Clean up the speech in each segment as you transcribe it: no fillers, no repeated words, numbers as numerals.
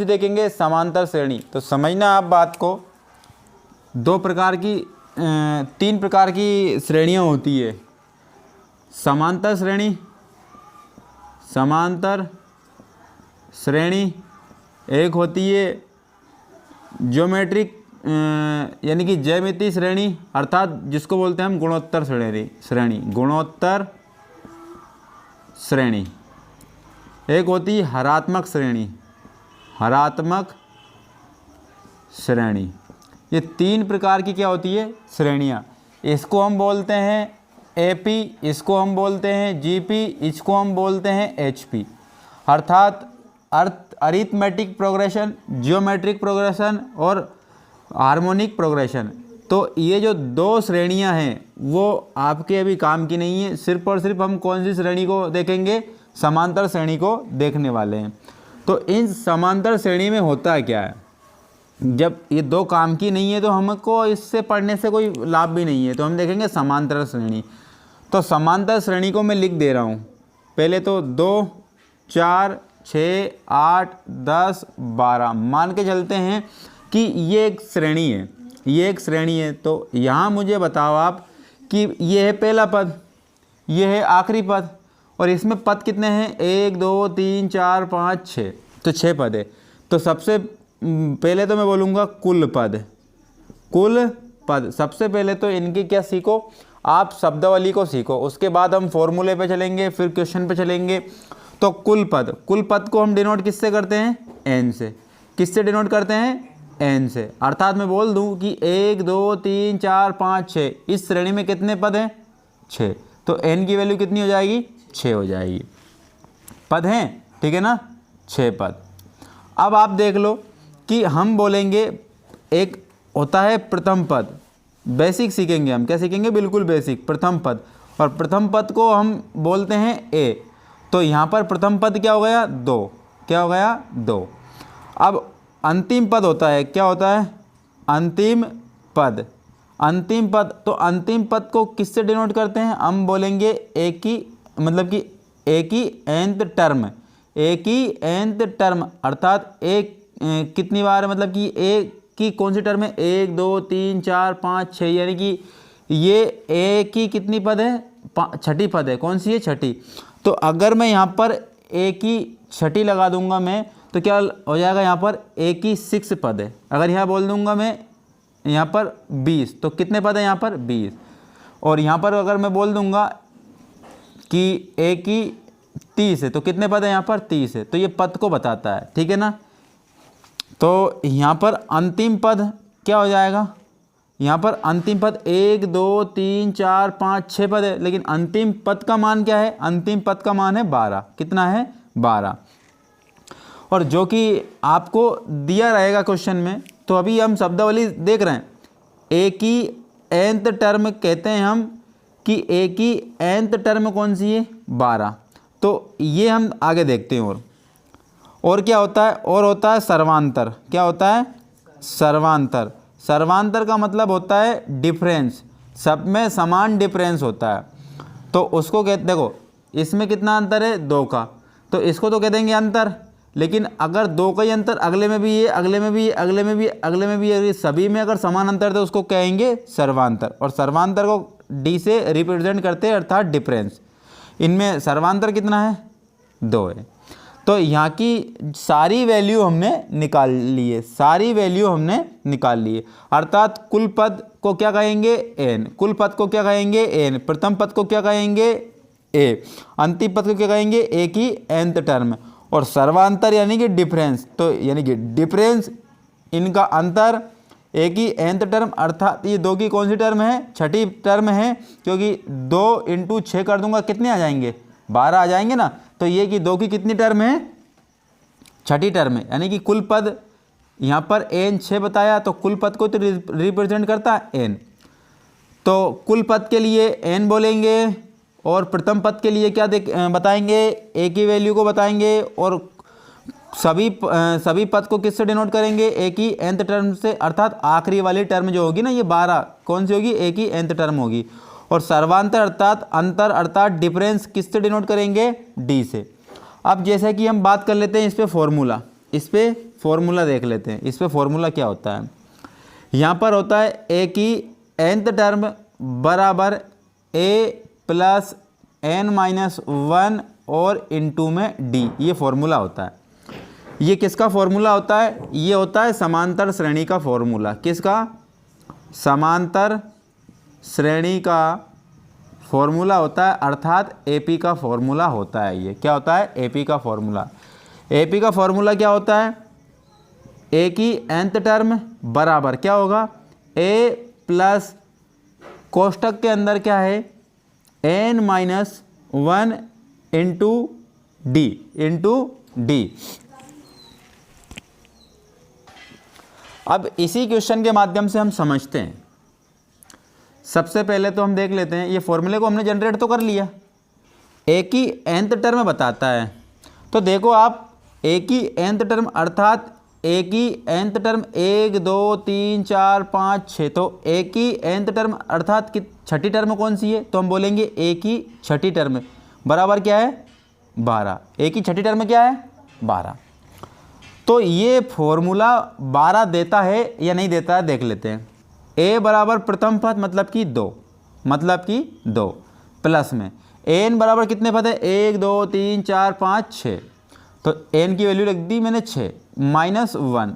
देखेंगे समांतर श्रेणी। तो समझना आप बात को, तीन प्रकार की श्रेणियाँ होती है। समांतर श्रेणी एक होती है ज्योमेट्रिक यानी कि ज्यामितीय श्रेणी, अर्थात जिसको बोलते हैं हम गुणोत्तर गुणोत्तर श्रेणी। एक होती है हरात्मक श्रेणी। ये तीन प्रकार की क्या होती है श्रेणियाँ। इसको हम बोलते हैं एपी, इसको हम बोलते हैं जीपी, इसको हम बोलते हैं एचपी, अर्थात अरिथमेटिक प्रोग्रेशन, जियोमेट्रिक प्रोग्रेशन और हार्मोनिक प्रोग्रेशन। तो ये जो दो श्रेणियां हैं वो आपके अभी काम की नहीं है। सिर्फ और सिर्फ हम कौन सी श्रेणी को देखेंगे, समांतर श्रेणी को देखने वाले हैं। तो इन समांतर श्रेणी में होता क्या है, जब ये दो काम की नहीं है तो हमको इससे पढ़ने से कोई लाभ भी नहीं है। तो हम देखेंगे समांतर श्रेणी। तो समांतर श्रेणी को मैं लिख दे रहा हूँ। पहले तो 2, 4, 6, 8, 10, 12 मान के चलते हैं कि ये एक श्रेणी है। तो यहाँ मुझे बताओ आप कि ये है पहला पद, ये है आखिरी पद, और इसमें पद कितने हैं, 1, 2, 3, 4, 5, 6, तो 6 पद है। तो सबसे पहले तो मैं बोलूँगा कुल पद। सबसे पहले तो इनकी क्या सीखो आप, शब्दावली को सीखो, उसके बाद हम फॉर्मूले पे चलेंगे, फिर क्वेश्चन पे चलेंगे। तो कुल पद को हम डिनोट किससे करते हैं, एन से। किससे डिनोट करते हैं, एन से। अर्थात मैं बोल दूं कि 1, 2, 3, 4, 5, 6 इस श्रेणी में कितने पद हैं, 6। तो एन की वैल्यू कितनी हो जाएगी, 6 हो जाएगी। पद हैं, ठीक है ना, 6 पद। अब आप देख लो कि हम बोलेंगे, एक होता है प्रथम पद, बेसिक सीखेंगे हम। क्या सीखेंगे, बिल्कुल बेसिक, प्रथम पद। और प्रथम पद को हम बोलते हैं ए। तो यहाँ पर प्रथम पद क्या हो गया, 2। क्या हो गया, 2। अब अंतिम पद होता है, क्या होता है, अंतिम पद। तो अंतिम पद को किससे डिनोट करते हैं, हम बोलेंगे एक ही, मतलब कि एक ही nth टर्म, अर्थात एक कितनी बार, मतलब कि एक की कौन सी टर्म है, 1, 2, 3, 4, 5, 6, यानी कि ये एक ही कितनी पद है, छठी पद है। कौन सी है, छठी। तो अगर मैं यहाँ पर एक ही छठी लगा दूंगा मैं, तो क्या हो जाएगा, यहाँ पर एक ही 6 पद है। अगर यहाँ बोल दूंगा मैं यहाँ पर 20, तो कितने पद है यहाँ पर, 20। और यहाँ पर अगर मैं बोल दूंगा कि एक ही 30 है, तो कितने पद है यहाँ पर, 30 है। तो ये पद को बताता है, ठीक है ना। तो यहाँ पर अंतिम पद क्या हो जाएगा, यहाँ पर अंतिम पद 1, 2, 3, 4, 5, 6 पद है, लेकिन अंतिम पद का मान क्या है, अंतिम पद का मान है 12। कितना है, 12। और जो कि आपको दिया रहेगा क्वेश्चन में। तो अभी हम शब्दावली देख रहे हैं, एक ही nth टर्म कहते हैं हम, कि एक ही nth टर्म कौन सी है, 12। तो ये हम आगे देखते हैं। और क्या होता है, और होता है सर्वांतर। क्या होता है, सर्वांतर का मतलब होता है डिफरेंस, सब में समान डिफरेंस होता है। तो उसको कहते, देखो इसमें कितना अंतर है, 2 का, तो इसको तो कह देंगे अंतर। लेकिन अगर 2 का ही अंतर अगले में भी है, अगले में भी है, अगले में भी है, अगले में भी है, सभी में अगर समान अंतर तो उसको कहेंगे सर्वांतर। और सर्वांतर को डी से रिप्रेजेंट करते हैं, अर्थात डिफरेंस। इनमें सर्वांतर कितना है, 2 है। तो यहाँ की सारी वैल्यू हमने निकाल ली है, अर्थात कुल पद को क्या कहेंगे, एन। प्रथम पद को क्या कहेंगे, ए। अंतिम पद को क्या कहेंगे, एक ही nth टर्म। और सर्वांतर यानी कि डिफरेंस, तो यानी कि डिफरेंस, इनका अंतर, एक ही nth टर्म, अर्थात ये 2 की कौन सी टर्म है, छठी टर्म है, क्योंकि 2 × 6 कर दूंगा, कितने आ जाएंगे, 12 आ जाएंगे ना। तो ये कि 2 की कितनी टर्म है, छठी टर्म है, यानी कि कुल पद यहाँ पर n 6 बताया, तो कुल पद को तो रिप्रेजेंट करता है n। तो कुल पद के लिए n बोलेंगे, और प्रथम पद के लिए क्या बताएंगे, एक ही वैल्यू को बताएंगे। और सभी पद को किससे डिनोट करेंगे, एक ही nth टर्म से, अर्थात आखिरी वाली टर्म जो होगी ना, ये 12 कौन सी होगी, एक ही nth टर्म होगी। और सर्वांतर अर्थात अंतर, अर्थात डिफरेंस किससे डिनोट करेंगे, डी से। अब जैसे कि हम बात कर लेते हैं इस पे फॉर्मूला, इस पे फॉर्मूला देख लेते हैं, इस पे फॉर्मूला क्या होता है। यहाँ पर होता है ए की nth टर्म बराबर ए प्लस n माइनस 1 और इनटू में डी, ये फॉर्मूला होता है। ये किसका फॉर्मूला होता है? ये होता है समांतर श्रेणी का फॉर्मूला। किसका? समांतर श्रेणी का फॉर्मूला होता है, अर्थात एपी का फॉर्मूला होता है। ये क्या होता है? एपी का फॉर्मूला। एपी का फॉर्मूला क्या होता है? ए की nth टर्म बराबर क्या होगा? ए प्लस कोष्टक के अंदर क्या है? n minus 1 into D. अब इसी क्वेश्चन के माध्यम से हम समझते हैं। सबसे पहले तो हम देख लेते हैं, ये फॉर्मूले को हमने जनरेट तो कर लिया। ए की nth टर्म बताता है, तो देखो आप ए की nth टर्म अर्थात ए की nth टर्म 1 2 3 4 5 6, तो ए की nth टर्म अर्थात कि छठी टर्म कौन सी है? तो हम बोलेंगे ए की छठी टर्म बराबर क्या है? 12। ए की छठी टर्म क्या है? 12। तो ये फॉर्मूला 12 देता है या नहीं देता है देख लेते हैं। ए बराबर प्रथम पद मतलब कि 2 प्लस में एन बराबर कितने पद है? 1 2 3 4 5 6, तो एन की वैल्यू रख दी मैंने 6 माइनस 1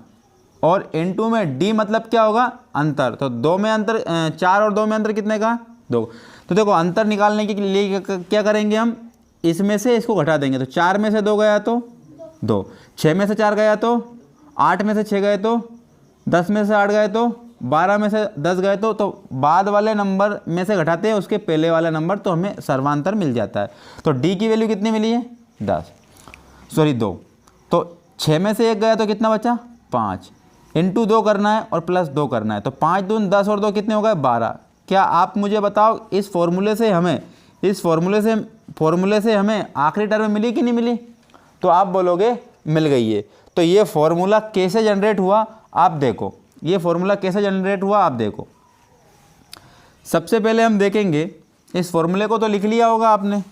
और इनटू में डी मतलब क्या होगा? अंतर। तो 2 में अंतर 4 और 2 में अंतर कितने का? 2। तो देखो अंतर निकालने के लिए क्या करेंगे हम? इसमें से इसको घटा देंगे, तो 4 में से 2 गया तो 2, 6 में से 4 गया तो 8 में से 6 गए तो 10 में से 8 गए तो 12 में से 10 गए तो बाद वाले नंबर में से घटाते हैं उसके पहले वाला नंबर, तो हमें सर्वांतर मिल जाता है। तो डी की वैल्यू कितनी मिली है? 2। तो 6 में से 1 गया तो कितना बचा? 5 इंटू 2 करना है और प्लस 2 करना है, तो 5 दून 10 और 2 कितने हो गए? 12। क्या आप मुझे बताओ इस फॉर्मूले से हमें आखिरी टर्म मिली कि नहीं मिली? तो आप बोलोगे मिल गई है। तो ये फॉर्मूला कैसे जनरेट हुआ आप देखो, ये फॉर्मूला कैसे जनरेट हुआ आप देखो। सबसे पहले हम देखेंगे, इस फॉर्मूले को तो लिख लिया होगा आपने,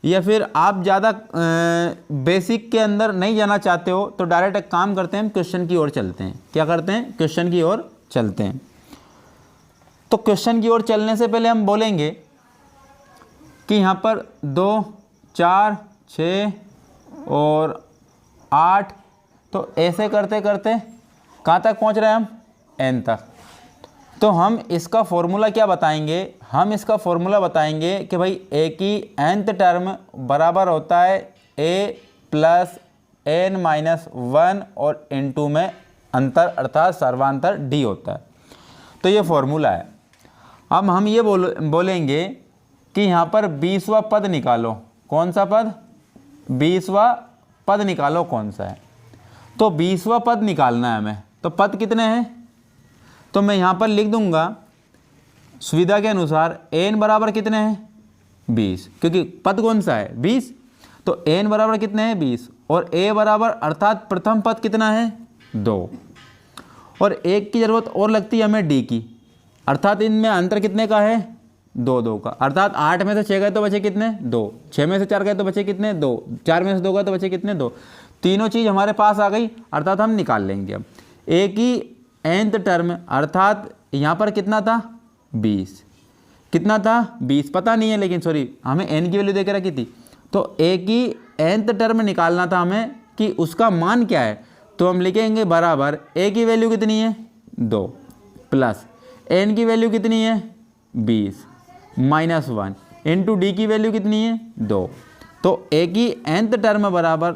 या फिर आप ज़्यादा बेसिक के अंदर नहीं जाना चाहते हो तो डायरेक्ट एक काम करते हैं, हम क्वेश्चन की ओर चलते हैं। क्या करते हैं? क्वेश्चन की ओर चलते हैं। तो क्वेश्चन की ओर चलने से पहले हम बोलेंगे कि यहाँ पर 2 4 6 और 8, तो ऐसे करते करते कहाँ तक पहुँच रहे हैं हम? n तक। तो हम इसका फॉर्मूला क्या बताएंगे? हम इसका फॉर्मूला बताएंगे कि भाई a की nth टर्म बराबर होता है a प्लस n माइनस 1 और इनटू में अंतर अर्थात सर्वांतर d होता है। तो ये फॉर्मूला है। अब हम ये बोलेंगे कि यहाँ पर 20वां पद निकालो। कौन सा पद? 20वां पद निकालो कौन सा है? तो 20वां पद निकालना है हमें। तो पद कितने हैं? तो मैं यहाँ पर लिख दूंगा सुविधा के अनुसार n बराबर कितने हैं? 20, क्योंकि पद कौन सा है? 20। तो n बराबर कितने हैं? 20। और a बराबर अर्थात प्रथम पद कितना है? 2। और एक की ज़रूरत और लगती है हमें d की, अर्थात इनमें अंतर कितने का है? 2 का। अर्थात 8 में से 6 गए तो बचे कितने? 2। 6 में से 4 गए तो बचे कितने? 2। 4 में से 2 गए तो बचे कितने? 2। तीनों चीज़ हमारे पास आ गई, अर्थात हम निकाल लेंगे। अब a की nth टर्म अर्थात यहाँ पर कितना था? 20। कितना था? 20 पता नहीं है, लेकिन सॉरी हमें n की वैल्यू दे के रखी थी। तो a की nth टर्म निकालना था हमें कि उसका मान क्या है। तो हम लिखेंगे बराबर a की वैल्यू कितनी है? 2 प्लस n की वैल्यू कितनी है? 20 माइनस 1 इंटू डी की वैल्यू कितनी है? 2। तो a की nth टर्म बराबर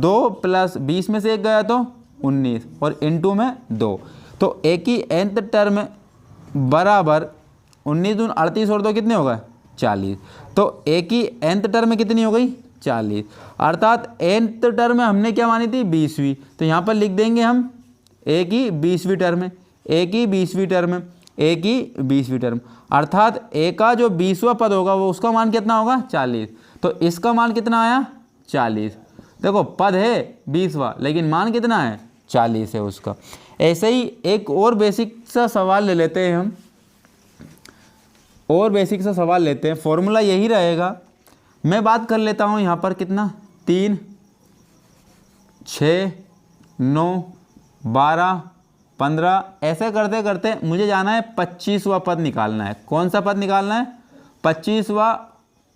2 प्लस 20 में से 1 गया तो 19 और इनटू में 2। तो a की nth टर्म बराबर 19 दून 38 और 2 कितने हो गए? 40। तो a की nth टर्म कितनी हो गई? 40। अर्थात nth टर्म हमने क्या मानी थी? 20वीं। तो यहाँ पर लिख देंगे हम a की 20वीं टर्म, a की 20वीं टर्म, a की 20वीं टर्म, अर्थात a का जो 20वां पद होगा वो उसका मान कितना होगा? 40। तो इसका मान कितना आया? 40। देखो पद है 20वां लेकिन मान कितना है? 40 है उसका। ऐसे ही एक और बेसिक सा सवाल ले लेते हैं हम, और बेसिक सा सवाल लेते हैं। फॉर्मूला यही रहेगा। मैं बात कर लेता हूँ यहाँ पर कितना? 3 6 9 12, 15, ऐसे करते करते मुझे जाना है 25वां पद निकालना है। कौन सा पद निकालना है? 25वां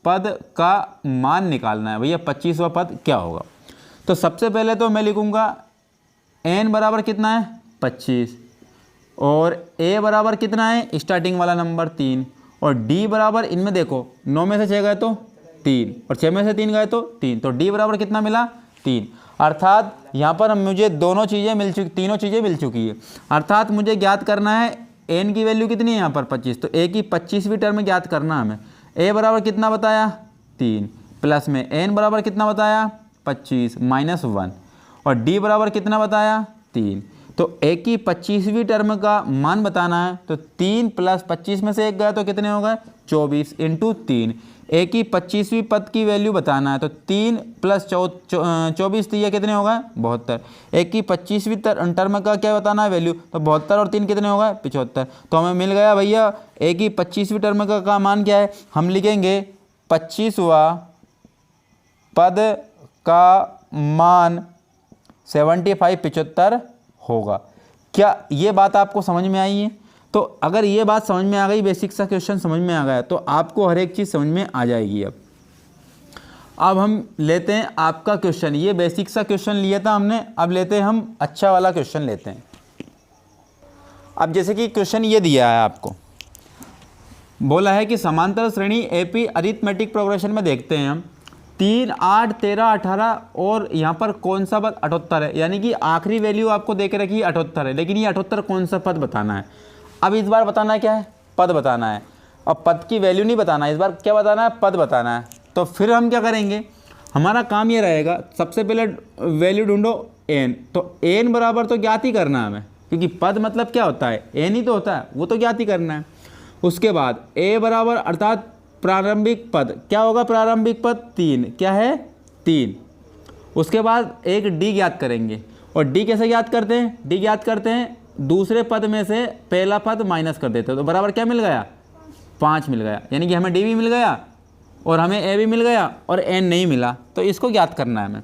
पद का मान निकालना है। भैया 25वां पद क्या होगा? तो सबसे पहले तो मैं लिखूँगा n बराबर कितना है? 25, और a बराबर कितना है? स्टार्टिंग वाला नंबर 3, और d बराबर, इनमें देखो 9 में से 6 गए तो 3, और 6 में से 3 गए तो 3, तो d बराबर कितना मिला? 3। अर्थात यहाँ पर मुझे तीनों चीज़ें मिल चुकी है। अर्थात मुझे ज्ञात करना है n की वैल्यू कितनी है यहाँ पर? 25। तो a की 25वीं टर्म ज्ञात करना है हमें। a बराबर कितना बताया? 3, प्लस में n बराबर कितना बताया? 25 माइनस 1, और d बराबर कितना बताया? 3। तो a की 25वीं टर्म का मान बताना है, तो 3 प्लस 25 में से 1 गया तो कितने हो गए? 24 इंटू 3। a की 25वीं पद की वैल्यू बताना है, तो 3 प्लस 24 ये कितने हो गए? 72। a की 25वीं टर्म का क्या बताना है? वैल्यू। तो 72 और 3 कितने हो गए? 75। तो हमें मिल गया भैया a की 25वीं टर्म का मान क्या है? हम लिखेंगे 25वां पद का मान 75 होगा। क्या ये बात आपको समझ में आई है? तो अगर ये बात समझ में आ गई, बेसिक सा क्वेश्चन समझ में आ गया, तो आपको हर एक चीज़ समझ में आ जाएगी। अब हम लेते हैं आपका क्वेश्चन। ये बेसिक सा क्वेश्चन लिया था हमने, अब लेते हैं हम अच्छा वाला क्वेश्चन लेते हैं। अब जैसे कि क्वेश्चन ये दिया है आपको, बोला है कि समांतर श्रेणी एपी अरिथमेटिक प्रोग्रेशन में देखते हैं हम 3, 8, 13, 18 और यहाँ पर कौन सा पद? 78 है। यानी कि आखिरी वैल्यू आपको दे के रखी है 78 है, लेकिन ये 78 कौन सा पद बताना है। अब इस बार बताना है क्या है? पद बताना है। अब पद की वैल्यू नहीं बताना है, इस बार क्या बताना है? पद बताना है। तो फिर हम क्या करेंगे? हमारा काम ये रहेगा, सबसे पहले वैल्यू ढूंढो n। तो n बराबर तो ज्ञात ही करना है हमें, क्योंकि पद मतलब क्या होता है? n ही तो होता है, वो तो ज्ञात ही करना है। उसके बाद a बराबर अर्थात प्रारंभिक पद क्या होगा? प्रारंभिक पद 3, क्या है? 3। उसके बाद एक d ज्ञात करेंगे, और d कैसे ज्ञात करते हैं? d ज्ञात करते हैं दूसरे पद में से पहला पद माइनस कर देते हैं। तो बराबर क्या मिल गया? 5 मिल गया। यानी कि हमें d भी मिल गया और हमें a भी मिल गया और n नहीं मिला, तो इसको ज्ञात करना है हमें।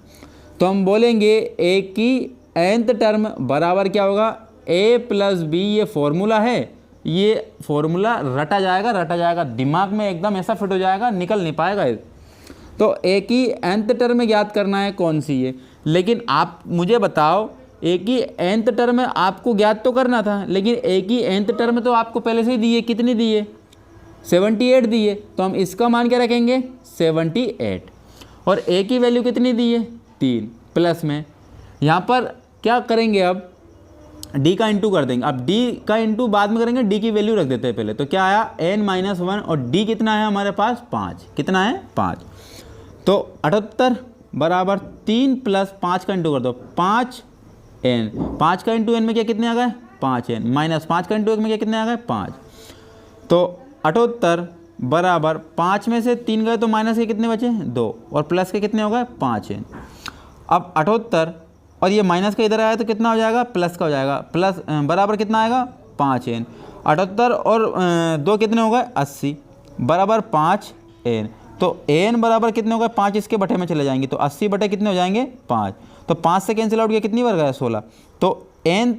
तो हम बोलेंगे a की nth टर्म बराबर क्या होगा? a प्लस b, ये फॉर्मूला है, ये फॉर्मूला रटा जाएगा, दिमाग में एकदम ऐसा फिट हो जाएगा, निकल नहीं पाएगा। तो a की nth टर्म ज्ञात करना है कौन सी है। लेकिन आप मुझे बताओ, a की nth टर्म आपको ज्ञात तो करना था, लेकिन a की nth टर्म तो आपको पहले से ही दी है। कितनी दी है? 78 दी है। तो हम इसका मान क्या रखेंगे? 78। और a की वैल्यू कितनी दी है? 3, प्लस में यहाँ पर क्या करेंगे? अब d का इंटू कर देंगे। अब d का इंटू बाद में करेंगे, d की वैल्यू रख देते हैं पहले। तो क्या आया? n-1, और d कितना है हमारे पास? 5। कितना है? 5। तो 78 बराबर 3 प्लस 5 का इंटू कर दो, 5n। 5 का इंटू n में क्या कितने आ गए? 5n, माइनस 5 का इंटू 1 में क्या कितने आ गए? 5। तो 78 बराबर 5 में से 3 गए तो माइनस के कितने बचे? 2, और प्लस के कितने हो गए? 5n। अब 78 और ये माइनस का इधर आया तो कितना हो जाएगा? प्लस का हो जाएगा। प्लस बराबर कितना आएगा? 5n। 78 और 2 कितने हो गए? 80 बराबर 5n। तो n बराबर कितने हो गए? 5 इसके बटे में चले जाएंगे, तो 80 बटे कितने हो जाएंगे? 5। तो 5 से कैंसिल आउट किया, कितनी बार गया? 16। तो n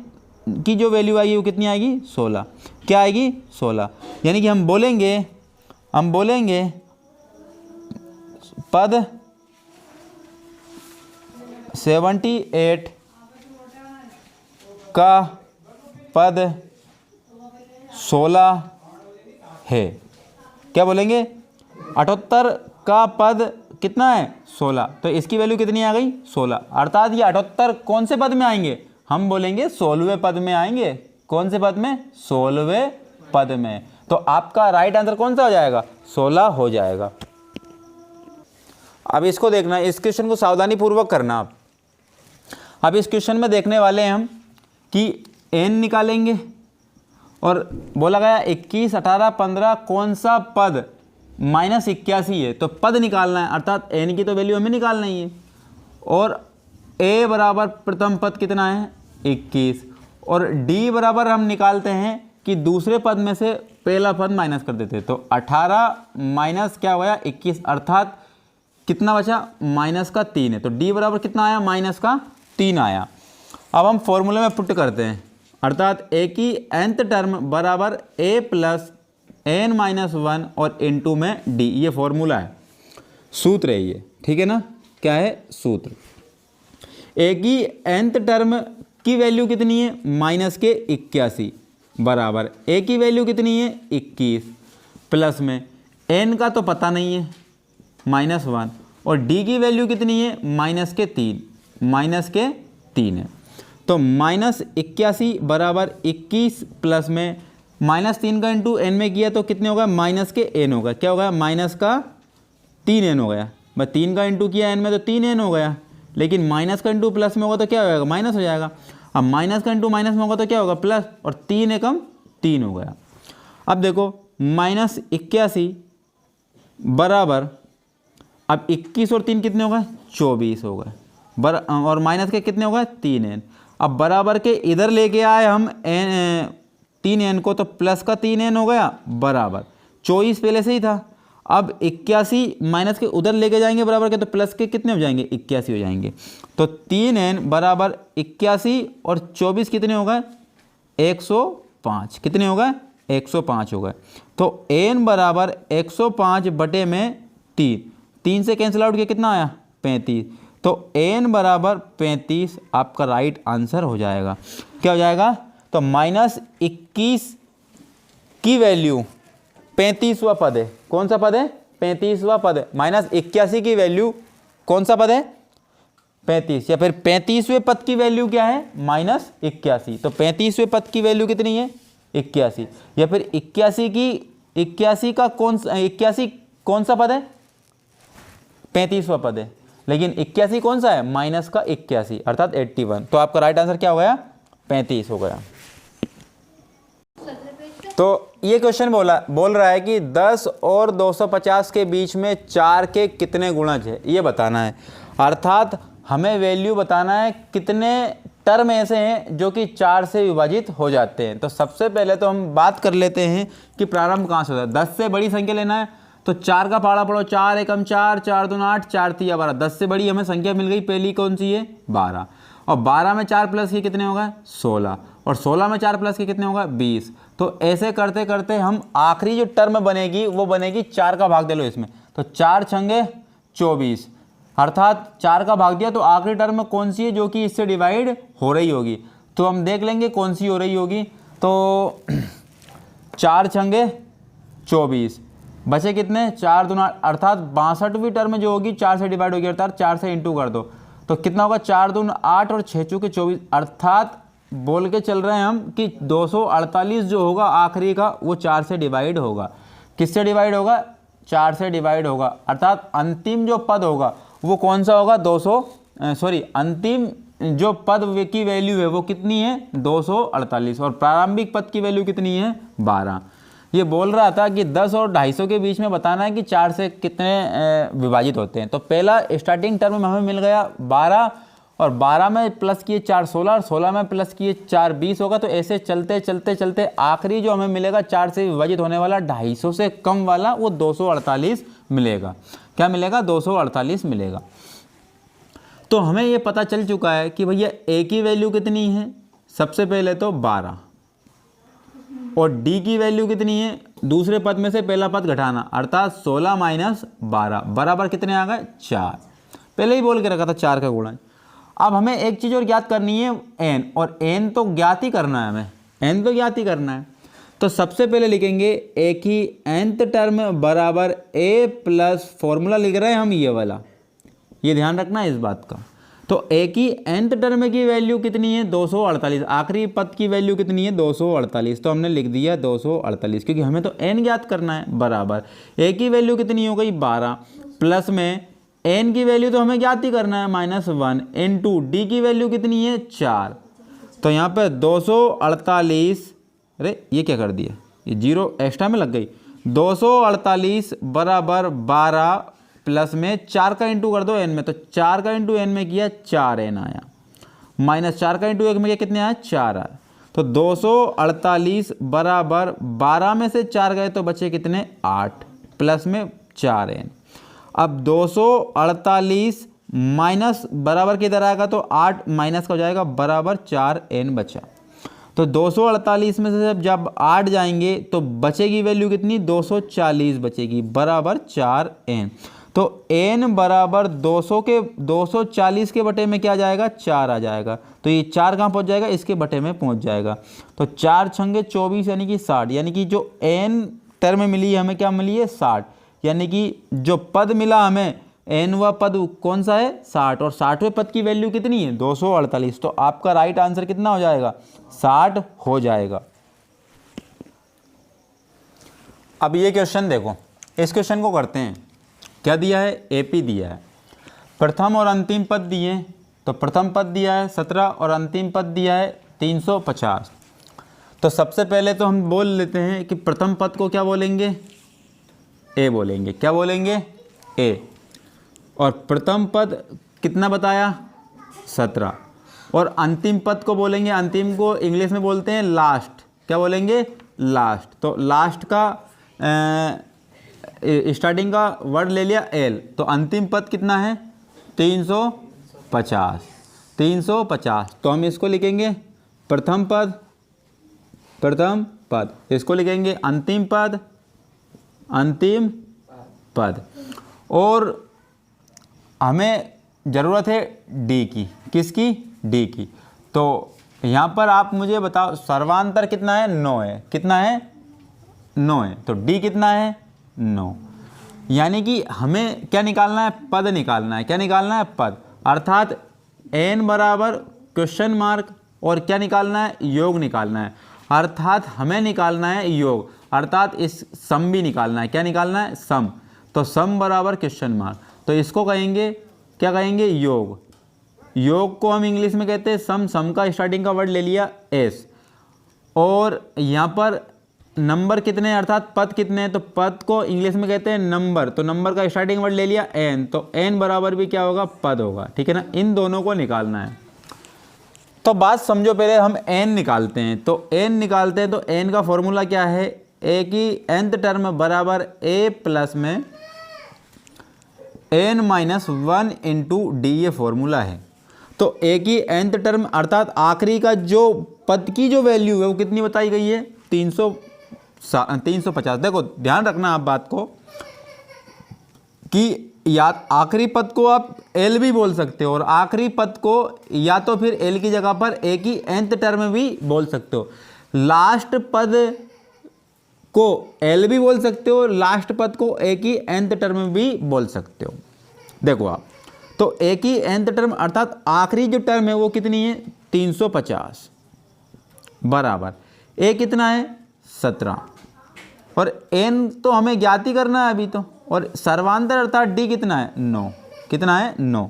की जो वैल्यू आएगी वो कितनी आएगी? 16। क्या आएगी? 16। यानी कि हम बोलेंगे पद 78 का पद 16 है। क्या बोलेंगे? 78 का पद कितना है? 16। तो इसकी वैल्यू कितनी आ गई? 16। अर्थात ये 78 कौन से पद में आएंगे? हम बोलेंगे 16वें पद में आएंगे। कौन से पद में? 16वें पद में। तो आपका राइट आंसर कौन सा हो जाएगा? 16 हो जाएगा। अब इसको देखना, इस क्वेश्चन को सावधानी पूर्वक करना आप। अब इस क्वेश्चन में देखने वाले हैं हम कि n निकालेंगे, और बोला गया 21, 18, 15 कौन सा पद -81 है, तो पद निकालना है। अर्थात n की तो वैल्यू हमें निकालना ही है। और a बराबर प्रथम पद कितना है? 21, और d बराबर हम निकालते हैं कि दूसरे पद में से पहला पद माइनस कर देते हैं। तो 18 माइनस क्या हुआ? 21, अर्थात कितना बचा? माइनस का 3 है। तो d बराबर कितना आया? माइनस का 3 आया। अब हम फॉर्मूले में पुट करते हैं, अर्थात ए की nth टर्म बराबर a प्लस n माइनस 1 और इनटू में d, ये फॉर्मूला है, सूत्र है ये, ठीक है ना। क्या है सूत्र? ए की nth टर्म की वैल्यू कितनी है? माइनस के 81 बराबर ए की वैल्यू कितनी है? 21 प्लस में n का तो पता नहीं है -1 और d की वैल्यू कितनी है? -3 है। तो -81 बराबर 21 प्लस में -3 का इंटू n में किया तो कितने होगा? -n होगा। क्या होगा? -3n हो गया। बस 3 का इंटू किया n में तो 3n हो गया, लेकिन माइनस का इंटू प्लस में होगा तो क्या हो जाएगा? माइनस हो जाएगा। अब माइनस का इंटू माइनस में होगा तो क्या होगा? प्लस, और 3 एकम 3 हो गया। अब देखो -81 बराबर, अब 21 और 3 कितने हो गए? 24 हो गए, और माइनस के कितने हो गए? 3n। अब बराबर के इधर लेके आए हम 3n को, तो प्लस का 3n हो गया बराबर 24 पहले से ही था। अब 81 माइनस के उधर लेके जाएंगे बराबर के, तो प्लस के कितने हो जाएंगे? 81 हो जाएंगे। तो 3n बराबर 81 और 24 कितने हो गए? 105। कितने हो गए? 105 हो गए। तो n बराबर 105 बटे में 3 से कैंसिल आउट किया, कितना आया? 35। तो n बराबर 35 आपका राइट आंसर हो जाएगा। क्या हो जाएगा? तो -21 की वैल्यू 35वां पद है। कौन सा पद है? 35वां पद है। -81 की वैल्यू कौन सा पद है? 35, या फिर 35वें पद की वैल्यू क्या है? -81। तो 35वें पद की वैल्यू कितनी है? 81। या फिर 81 का कौन सा पद है? 35वां पद है, लेकिन 81 कौन सा है? माइनस का 81, अर्थात 81। तो आपका राइट आंसर क्या हो गया? 35 हो गया। तो ये क्वेश्चन बोल रहा है कि 10 और 250 के बीच में 4 के कितने गुणज है, ये बताना है। अर्थात हमें वैल्यू बताना है कितने टर्म ऐसे हैं जो कि 4 से विभाजित हो जाते हैं। तो सबसे पहले तो हम बात कर लेते हैं कि प्रारंभ कहाँ से होता है। 10 से बड़ी संख्या लेना है, तो 4 का पहाड़ा पढ़ो, 4 एकम 4, 4 दूना 8, 4 तिया 12। 10 से बड़ी हमें संख्या मिल गई, पहली कौन सी है? 12। और 12 में 4 प्लस के कितने होगा? 16। और 16 में 4 प्लस के कितने होगा? 20। तो ऐसे करते करते हम आखिरी जो टर्म बनेगी वो बनेगी 4 का भाग दे लो इसमें, तो 4 छंगे 24, अर्थात 4 का भाग दिया तो आखिरी टर्म कौन सी है जो कि इससे डिवाइड हो रही होगी। तो हम देख लेंगे कौन सी हो रही होगी। तो 4 छंगे 24, बचे कितने? 4 दूना, अर्थात 62वीं टर्म जो होगी 4 से डिवाइड होगी, अर्थात 4 से इंटू कर दो तो कितना होगा? 4 दूना 8 और 6 चौके 24, अर्थात बोल के चल रहे हैं हम कि 248 जो होगा आखिरी का वो 4 से डिवाइड होगा। किससे डिवाइड होगा? 4 से डिवाइड होगा। अर्थात अंतिम जो पद होगा वो कौन सा होगा? अंतिम जो पद की वैल्यू है वो कितनी है? 248। और प्रारंभिक पद की वैल्यू कितनी है? 12। ये बोल रहा था कि 10 और 250 के बीच में बताना है कि 4 से कितने विभाजित होते हैं। तो पहला स्टार्टिंग टर्म में हमें मिल गया 12, और 12 में प्लस किए 4 16, और 16 में प्लस किए 4 20 होगा। तो ऐसे चलते चलते चलते आखिरी जो हमें मिलेगा 4 से विभाजित होने वाला 250 से कम वाला वो 248 मिलेगा। क्या मिलेगा? 248 मिलेगा। तो हमें ये पता चल चुका है कि भैया ए की वैल्यू कितनी है, सबसे पहले तो 12, और डी की वैल्यू कितनी है? दूसरे पद में से पहला पद घटाना, अर्थात 16 माइनस 12 बराबर कितने आ गए? 4। पहले ही बोल के रखा था 4 का गुणन। अब हमें एक चीज़ और ज्ञात करनी है, n, और n तो ज्ञात ही करना है हमें, n तो ज्ञात ही करना है। तो सबसे पहले लिखेंगे a की nth टर्म बराबर a प्लस फॉर्मूला लिख रहे हैं हम ये वाला, ये ध्यान रखना है इस बात का। तो a की nth टर्म की वैल्यू कितनी है? 248। आखिरी पद की वैल्यू कितनी है? 248। तो हमने लिख दिया 248, क्योंकि हमें तो n ज्ञात करना है। बराबर a की वैल्यू कितनी हो गई? 12, प्लस में n की वैल्यू तो हमें ज्ञात ही करना है -1 इंटू डी की वैल्यू कितनी है? 4। तो यहाँ पे 248, अरे ये क्या कर दिया, ये 0 एक्स्ट्रा में लग गई। 248 बराबर 12 प्लस में 4 का इंटू कर दो n में, तो 4 का इंटू n में किया 4n आया, माइनस 4 का इंटू 1 में किया कितने आया? 4 आया। तो 248 बराबर 12 में से 4 गए तो बचे कितने? 8, प्लस में 4n। अब 248 माइनस बराबर किधर आएगा, तो 8 माइनस का हो जाएगा बराबर 4n बचा। तो 248 में से जब 8 जाएंगे तो बचेगी वैल्यू कितनी, 240 बचेगी बराबर 4n। तो n बराबर 240 के बटे में क्या आ जाएगा, 4 आ जाएगा। तो ये 4 कहाँ पहुँच जाएगा, इसके बटे में पहुँच जाएगा। तो 4 छंगे 24 यानी कि 60, यानी कि जो n टर्म मिली है हमें क्या मिली है, 60। यानी कि जो पद मिला हमें nवा पद कौन सा है, 60, और 60वें पद की वैल्यू कितनी है, 248। तो आपका राइट आंसर कितना हो जाएगा, 60 हो जाएगा। अब ये क्वेश्चन देखो, इस क्वेश्चन को करते हैं। क्या दिया है, एपी दिया है, प्रथम और अंतिम पद दिए हैं। तो प्रथम पद दिया है 17 और अंतिम पद दिया है 350। तो सबसे पहले तो हम बोल लेते हैं कि प्रथम पद को क्या बोलेंगे, ए बोलेंगे। क्या बोलेंगे, ए। और प्रथम पद कितना बताया, 17। और अंतिम पद को बोलेंगे, अंतिम को इंग्लिश में बोलते हैं लास्ट। क्या बोलेंगे, लास्ट। तो लास्ट का स्टार्टिंग का वर्ड ले लिया एल। तो अंतिम पद कितना है, 350। 350। तो हम इसको लिखेंगे प्रथम पद, प्रथम पद। इसको लिखेंगे अंतिम पद, अंतिम पद। और हमें ज़रूरत है डी की, किसकी, डी की। तो यहाँ पर आप मुझे बताओ सर्वांतर कितना है, 9 है। कितना है, 9 है। तो डी कितना है, 9। यानी कि हमें क्या निकालना है, पद निकालना है। क्या निकालना है, पद। अर्थात n बराबर क्वेश्चन मार्क और क्या निकालना है, योग निकालना है। अर्थात हमें निकालना है योग, अर्थात इस सम भी निकालना है। क्या निकालना है, सम। तो सम बराबर क्वेश्चन मार्क। तो इसको कहेंगे, क्या कहेंगे, योग। योग को हम इंग्लिश में कहते हैं सम। सम का स्टार्टिंग का वर्ड ले लिया एस। और यहाँ पर नंबर कितने हैं, अर्थात पद कितने हैं, तो पद को इंग्लिश में कहते हैं नंबर। तो नंबर का स्टार्टिंग वर्ड ले लिया एन। तो एन बराबर भी क्या होगा, पद होगा। ठीक है ना, इन दोनों को निकालना है। तो बात समझो, पहले हम एन निकालते हैं। तो एन निकालते हैं तो एन का फॉर्मूला क्या है, ए की nth टर्म बराबर ए प्लस में n-1 इंटू डी, ये फॉर्मूला है। तो ए की nth टर्म अर्थात आखिरी का जो पद की जो वैल्यू है वो कितनी बताई गई है, 350। देखो ध्यान रखना आप बात को कि या आखिरी पद को आप एल भी बोल सकते हो और आखिरी पद को या तो फिर एल की जगह पर ए की nth टर्म भी बोल सकते हो। लास्ट पद को एल भी बोल सकते हो, लास्ट पद को ए की nth टर्म भी बोल सकते हो। देखो आप, तो ए की nth टर्म अर्थात आखिरी जो टर्म है वो कितनी है, 350 बराबर ए कितना है, 17। और एन तो हमें ज्ञात ही करना है अभी तो। और सर्वांतर अर्थात डी कितना है, 9। कितना है, 9।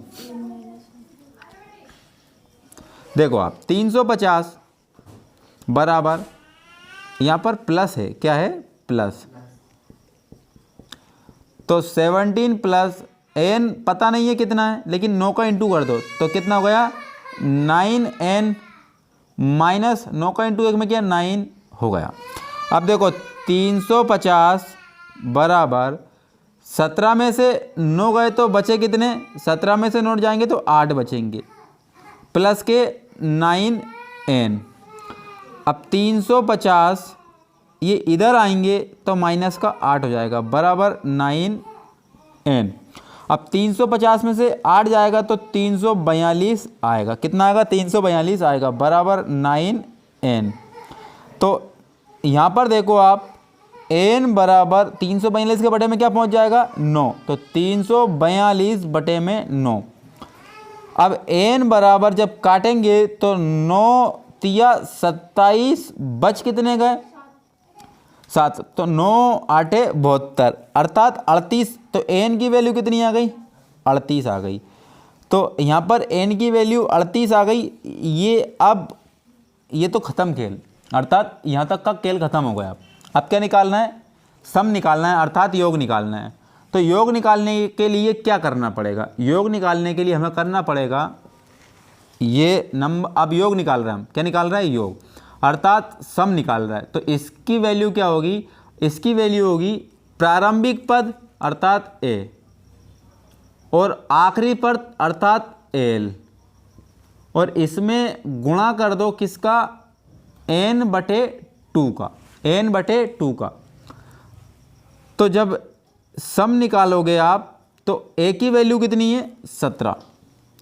देखो आप 350 बराबर यहाँ पर प्लस है, क्या है, प्लस। तो 17 प्लस एन पता नहीं है कितना है, लेकिन 9 का इंटू कर दो तो कितना हो गया, 9n माइनस 9 का इंटू 1 में क्या, 9 हो गया। अब देखो 350 बराबर 17 में से 9 गए तो बचे कितने, 17 में से 9 जाएंगे तो 8 बचेंगे प्लस के 9n। अब 350 ये इधर आएंगे तो माइनस का 8 हो जाएगा बराबर 9n। अब 350 में से 8 जाएगा तो 342 आएगा। कितना आएगा, 342 आएगा बराबर 9n। तो यहाँ पर देखो आप n बराबर 342 के बटे में क्या पहुँच जाएगा, 9। तो 342 बटे में 9। अब n बराबर जब काटेंगे तो 9 तिया 27 बच कितने गए, 7। तो 9 8 72 अर्थात 38। तो n की वैल्यू कितनी आ गई, 38 आ गई। तो यहाँ पर n की वैल्यू 38 आ गई। ये अब ये तो ख़त्म खेल, अर्थात यहाँ तक का खेल ख़त्म हो गया। अब क्या निकालना है, सम निकालना है, अर्थात योग निकालना है। तो योग निकालने के लिए क्या करना पड़ेगा, योग निकालने के लिए हमें करना पड़ेगा ये नंबर। अब योग निकाल रहे हैं हम, क्या निकाल रहा है, योग अर्थात सम निकाल रहा है। तो इसकी वैल्यू क्या होगी, इसकी वैल्यू होगी प्रारंभिक पद अर्थात ए और आखिरी पद अर्थात एल, और इसमें गुणा कर दो किसका, n/2 का, n/2 का। तो जब सम निकालोगे आप तो a की वैल्यू कितनी है, 17।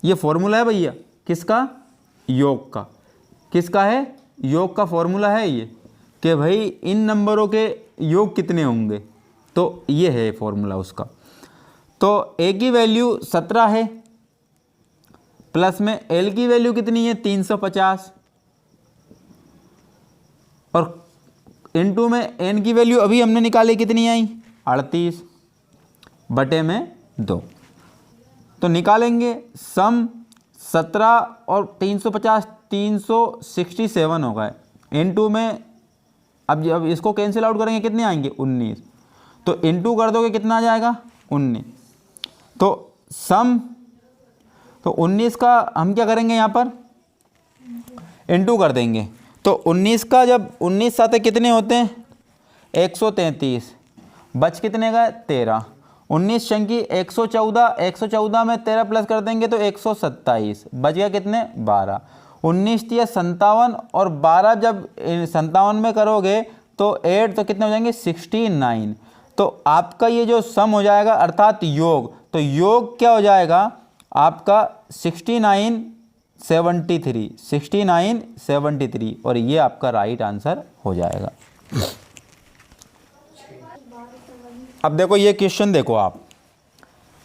ये फॉर्मूला है भैया किसका, योग का। किसका है, योग का फॉर्मूला है ये, कि भाई इन नंबरों के योग कितने होंगे, तो ये है फॉर्मूला उसका। तो a की वैल्यू 17 है, प्लस में l की वैल्यू कितनी है, 350, और इनटू में n की वैल्यू अभी हमने निकाली कितनी आई, 38 बटे में 2। तो निकालेंगे सम 17 और 350 367 होगा। इनटू में अब इसको कैंसिल आउट करेंगे कितने आएंगे, 19। तो इनटू कर दोगे कितना आ जाएगा, 19। तो सम, तो 19 का हम क्या करेंगे यहाँ पर, इनटू कर देंगे। तो 19 का जब 19 साथ कितने होते हैं, 133, बच कितने का, 13। 19 शंकी 114, 114 में 13 प्लस कर देंगे तो 127, बच गया कितने, 12। 19 या 57, और 12 जब 57 में करोगे तो 8 तो कितने हो जाएंगे, 69। तो आपका ये जो सम हो जाएगा अर्थात योग, तो योग क्या हो जाएगा आपका 6973, और ये आपका राइट आंसर हो जाएगा। अब देखो ये क्वेश्चन देखो आप,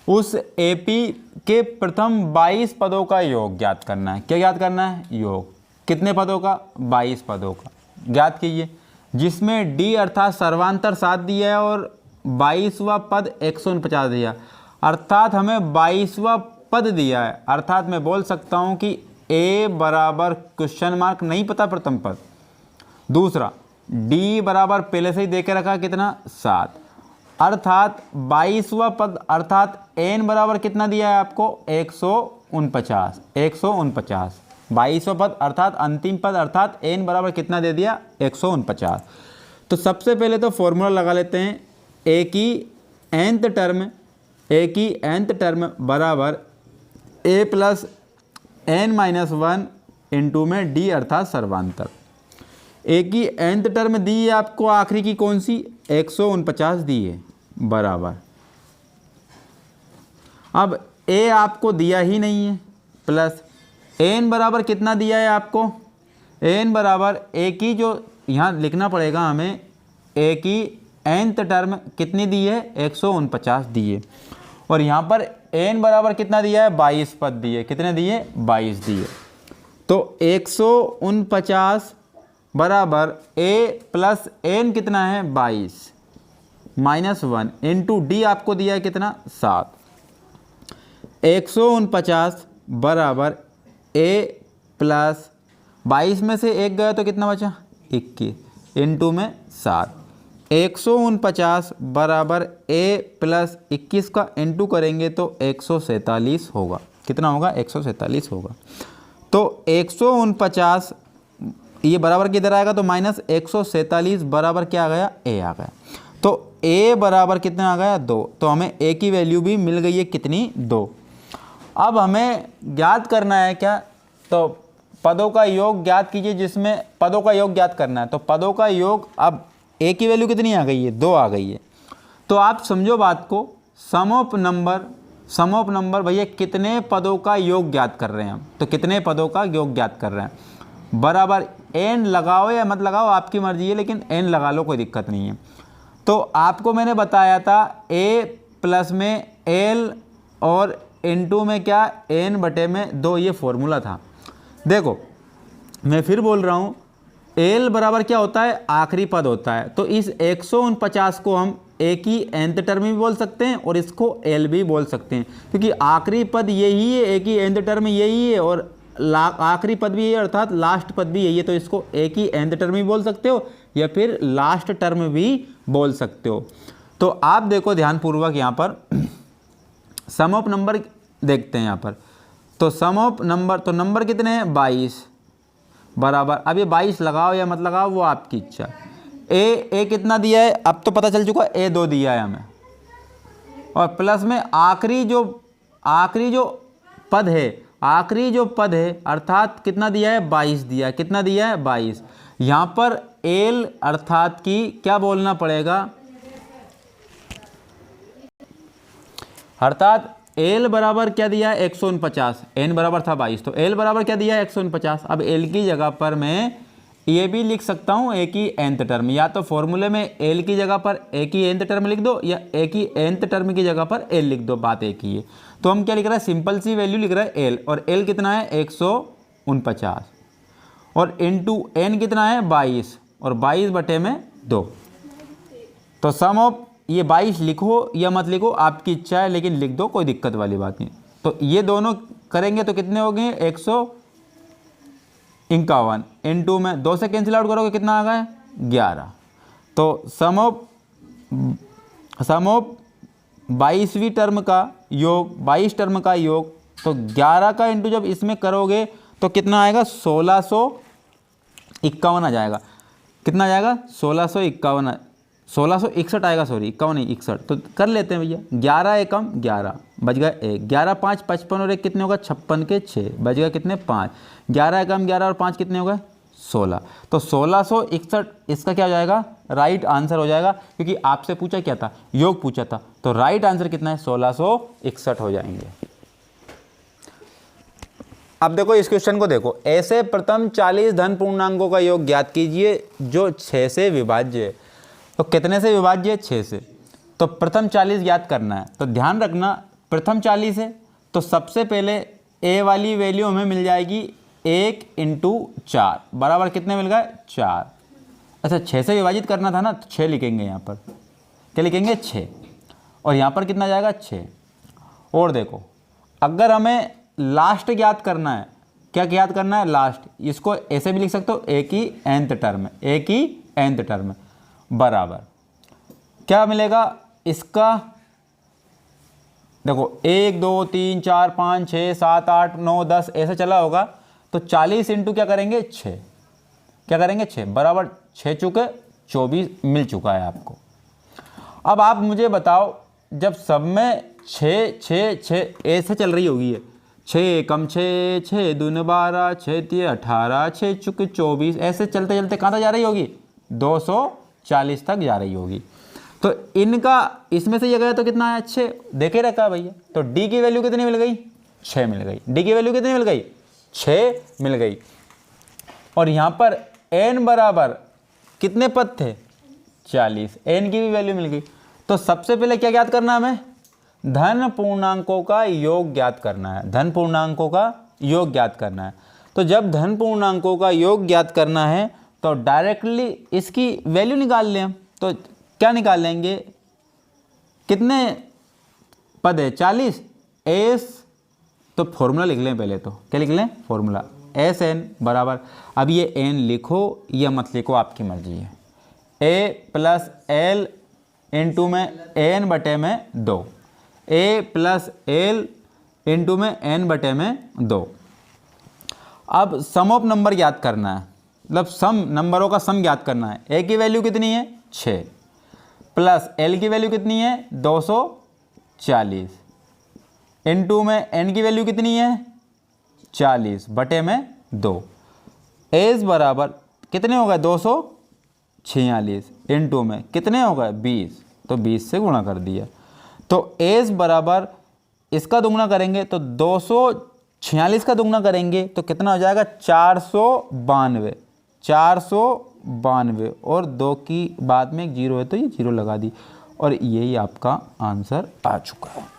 उस एपी के प्रथम 22 पदों का योग ज्ञात करना है। क्या ज्ञात करना है, योग। कितने पदों का, 22 पदों का ज्ञात कीजिए, जिसमें डी अर्थात सर्वांतर 7 दिया है और 22वां पद 149 दिया, अर्थात हमें 22वां पद दिया है, अर्थात मैं बोल सकता हूं कि ए बराबर क्वेश्चन मार्क नहीं पता प्रथम पद। दूसरा डी बराबर पहले से ही दे के रखा कितना, 7, अर्थात 22वां पद अर्थात एन बराबर कितना दिया है आपको, 149। 22वां पद अर्थात अंतिम पद अर्थात एन बराबर कितना दे दिया, 149। तो सबसे पहले तो फॉर्मूला लगा लेते हैं, ए की nth टर्म बराबर a प्लस n-1 इंटू में d अर्थात सर्वांतर। ए की nth टर्म दी है आपको, आखिरी की कौन सी, 149 दी है, बराबर। अब a आपको दिया ही नहीं है, प्लस n बराबर कितना दिया है आपको, n बराबर a की जो यहाँ लिखना पड़ेगा हमें, a की nth टर्म कितनी दी है, 149 दी है, और यहाँ पर n बराबर कितना दिया है, 22 पद दिए, कितने दिए, 22 दिए। तो 149 बराबर a प्लस n कितना है, 22 माइनस 1 इंटू डी आपको दिया है कितना, 7। 149 बराबर a प्लस 22 में से 1 गया तो कितना बचा, 21 इंटू में 7। 149 बराबर a प्लस 21 का इंटू करेंगे तो 147 होगा। कितना होगा, 147 होगा। तो 149 ये बराबर किधर आएगा, तो माइनस 147 बराबर क्या आ गया, a आ गया। तो a बराबर कितना आ गया, 2। तो हमें a की वैल्यू भी मिल गई है कितनी, 2। अब हमें ज्ञात करना है क्या, तो पदों का योग ज्ञात कीजिए, जिसमें पदों का योग ज्ञात करना है। तो पदों का योग, अब a की वैल्यू कितनी आ गई है, 2 आ गई है। तो आप समझो बात को, सम ऑफ नंबर भैया कितने पदों का योग ज्ञात कर रहे हैं हम, तो कितने पदों का योग ज्ञात कर रहे हैं, बराबर n लगाओ या मत लगाओ आपकी मर्जी है, लेकिन n लगा लो कोई दिक्कत नहीं है। तो आपको मैंने बताया था a प्लस में l और इनटू में क्या, n बटे में 2, ये फॉर्मूला था। देखो मैं फिर बोल रहा हूँ, l बराबर क्या होता है, आखिरी पद होता है। तो इस 149 को हम a की nth टर्म भी बोल सकते हैं और इसको l भी बोल सकते हैं, क्योंकि आखिरी पद यही है, a की nth टर्म यही है और आखिरी पद भी है, अर्थात लास्ट पद भी यही है। तो इसको a की nth टर्म भी बोल सकते हो या फिर लास्ट टर्म भी बोल सकते हो। तो आप देखो ध्यानपूर्वक यहाँ पर सम ऑफ नंबर देखते हैं यहाँ पर। तो सम ऑफ नंबर, तो नंबर कितने हैं, 22 बराबर, अब ये 22 लगाओ या मत लगाओ वो आपकी इच्छा। ए कितना दिया है, अब तो पता चल चुका, a 2 दिया है हमें, और प्लस में आखिरी जो आखिरी जो पद है अर्थात कितना दिया है 22 दिया है। कितना दिया है 22। यहाँ पर एल अर्थात की क्या बोलना पड़ेगा, अर्थात एल बराबर क्या दिया है 149, एन बराबर था 22, तो एल बराबर क्या दिया है 149। अब एल की जगह पर मैं ये भी लिख सकता हूँ ए की nth टर्म, या तो फॉर्मूले में एल की जगह पर ए की nth टर्म लिख दो या ए की nth टर्म की जगह पर एल लिख दो, बात एक ही है। तो हम क्या लिख रहे हैं, सिंपल सी वैल्यू लिख रहे हैं एल, और एल कितना है 149 और इनटू एन कितना है 22 और 22 बटे में 2। तो सम ऑफ ये 22 लिखो या मत लिखो आपकी इच्छा है, लेकिन लिख दो, कोई दिक्कत वाली बात नहीं। तो ये दोनों करेंगे तो कितने हो गए 151, इनटू में 2 से कैंसिल आउट करोगे कितना आ गया 11। तो सम ऑफ 22वीं टर्म का योग 22 टर्म का योग, तो 11 का इंटू जब इसमें करोगे तो कितना आएगा 1651 आ जाएगा। कितना आ जाएगा 1661 आएगा, सॉरी 51 नहीं 61। तो कर लेते हैं भैया, 11 एकम 11 बच गया 1, 11 5 55 और 1 कितने होगा 56 के 6 बच गया कितने 5, 11 एकम 11 और 5 कितने हो गए 16। तो 1661 इसका क्या हो जाएगा राइट आंसर हो जाएगा, क्योंकि आपसे पूछा क्या था योग पूछा था, तो राइट आंसर कितना है 1661 हो जाएंगे। अब देखो इस क्वेश्चन को देखो, ऐसे प्रथम 40 धन पूर्णांकों का योग ज्ञात कीजिए जो 6 से विभाज्य है। तो कितने से विभाज्य है 6 से, तो प्रथम 40 ज्ञात करना है। तो ध्यान रखना प्रथम 40 है तो सबसे पहले ए वाली वैल्यू हमें मिल जाएगी 1 इंटू 4 बराबर कितने मिल गए 4। अच्छा 6 से विभाजित करना था ना, तो 6 लिखेंगे यहाँ पर, क्या लिखेंगे 6, और यहाँ पर कितना जाएगा 6। और देखो अगर हमें लास्ट ज्ञात करना है, क्या ज्ञात करना है लास्ट, इसको ऐसे भी लिख सकते हो ए की nth टर्म, ए की nth टर्म बराबर क्या मिलेगा इसका, देखो 1 2 3 4 5 6 7 8 9 10 ऐसे चला होगा, तो 40 इंटू क्या करेंगे 6, क्या करेंगे 6 बराबर 6 चुके 24 मिल चुका है आपको। अब आप मुझे बताओ जब सब में 6 6 6 ऐसे चल रही होगी है, 6 कम 6 6 दूने 12 6 3 18 6 चुके 24 ऐसे चलते चलते कहाँ तक जा रही होगी 240 तक जा रही होगी। तो इनका इसमें से ये गया तो कितना है 6, देखे रखा भैया। तो डी की वैल्यू कितनी मिल गई 6 मिल गई, डी की वैल्यू कितनी मिल गई 6 मिल गई। और यहाँ पर n बराबर कितने पद थे 40, n की भी वैल्यू मिल गई। तो सबसे पहले क्या ज्ञात करना है हमें, धन पूर्णांकों का योग ज्ञात करना है, धन पूर्णांकों का योग ज्ञात करना है। तो जब धन पूर्णांकों का योग ज्ञात करना है तो डायरेक्टली इसकी वैल्यू निकाल लें हम। तो क्या निकाल लेंगे, कितने पद है 40 एस, तो फॉर्मूला लिख लें पहले, तो क्या लिख लें फॉर्मूला एस एन बराबर, अब ये एन लिखो या मत लिखो आपकी मर्जी है, ए प्लस एल इंटू में एन बटे में 2, ए प्लस एल इंटू में एन बटे में 2। अब सम ऑफ नंबर ज्ञात करना है, मतलब सम नंबरों का सम ज्ञात करना है। ए की वैल्यू कितनी है 6 प्लस एल की वैल्यू कितनी है 240 इनटू में एन की वैल्यू कितनी है 40 बटे में 2। एस बराबर कितने हो गए 246 इनटू में कितने हो गए 20, तो 20 से गुणा कर दिया। तो एस बराबर इसका दुगना करेंगे तो 246 का दुगना करेंगे तो कितना हो जाएगा 492, 492 और 2 की बाद में एक जीरो है तो ये जीरो लगा दी, और यही आपका आंसर आ चुका है।